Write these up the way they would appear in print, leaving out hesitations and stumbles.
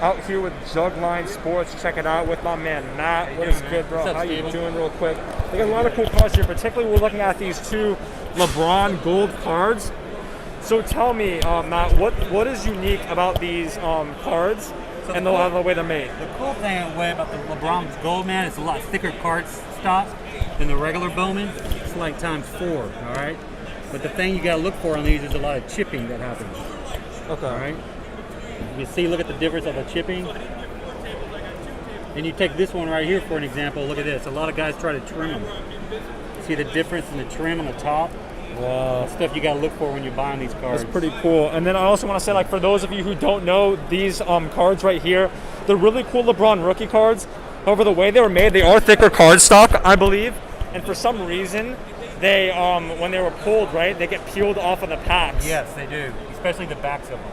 out here with Jugline Sports. Check it out with my man Matt. What is good, bro? How you doing, real quick? They got a lot of cool cards here. Particularly, we're looking at these 2 LeBron gold cards. So tell me, Matt, what is unique about these cards and the way they're made? The cool thing about the LeBron's gold, man, it's a lot thicker card stock than the regular Bowman. It's like ×4, all right? But the thing you got to look for on these is a lot of chipping that happens. Okay. All right? You see, look at the difference of the chipping. And you take this one right here for an example. Look at this. A lot of guys try to trim them. See the difference in the trim on the top? Wow. That's stuff you got to look for when you're buying these cards. That's pretty cool. And then I also want to say, like, for those of you who don't know, these cards right here, they're really cool LeBron rookie cards. However, the way they were made, they are thicker card stock, I believe. And for some reason, they when they were pulled, right, they get peeled off of the packs. Yes, they do, especially the backs of them.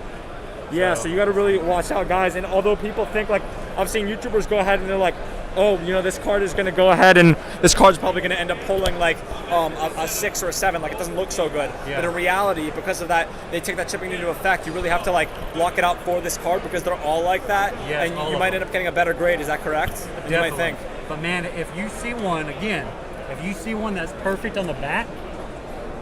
Yeah, so you got to really watch out, guys. And although people think, like, I've seen YouTubers go ahead and they're like, oh, you know, this card is going to go ahead and this card's probably going to end up pulling like a 6 or a 7. Like, it doesn't look so good. Yeah. But in reality, because of that, they take that chipping into effect. You really have to like block it out for this card because they're all like that. Yes, and you might end up getting a better grade. Is that correct? Definitely. You might think. But man, if you see one, again, if you see one that's perfect on the back,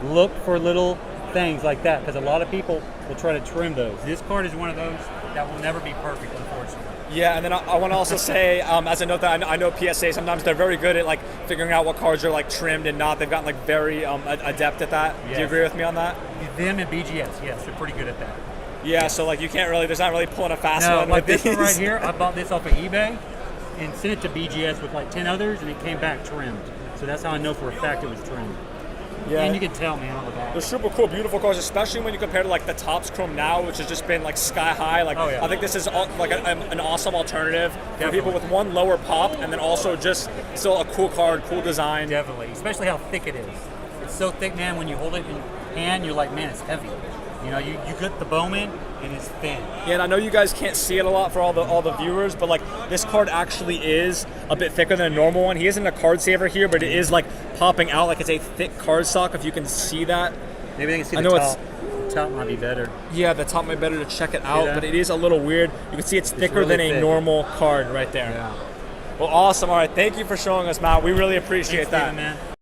look for little things like that because a lot of people will try to trim those. This card is one of those that will never be perfect, unfortunately. Yeah, and then I want to also say, as a note, that I know PSA sometimes they're very good at like figuring out what cards are like trimmed and not. They've gotten like very adept at that. Yes. Do you agree with me on that? Them and BGS, yes, they're pretty good at that. Yeah, so like you can't really, there's not really pulling a fast No, one like with this one these. right here, I bought this off of eBay and sent it to BGS with like 10 others, and it came back trimmed. So that's how I know for a fact it was trimmed. Yeah. And you can tell, man, on the back. They're super cool, beautiful cards, especially when you compare to like the Topps Chrome now, which has just been like sky high. Like, oh, yeah. I think this is like an awesome alternative for Definitely. people with one lower pop, and then also just still a cool card, cool design. Definitely, especially how thick it is. It's so thick, man. When you hold it in hand, you're like, man, it's heavy. You know, you get the Bowman, and it's thin. Yeah, and I know you guys can't see it a lot for all the viewers, but like this card actually is a bit thicker than a normal one. He isn't a card saver here, but it is like popping out like it's a thick card stock. If you can see that, maybe they can see the top. The top might be better. Yeah, the top might be better to check it out, that? but it is a little weird. You can see it's thicker really than a thick. normal card right there. Yeah. Well, awesome. All right, thank you for showing us, Matt. We really appreciate Thanks, that. Steven, man.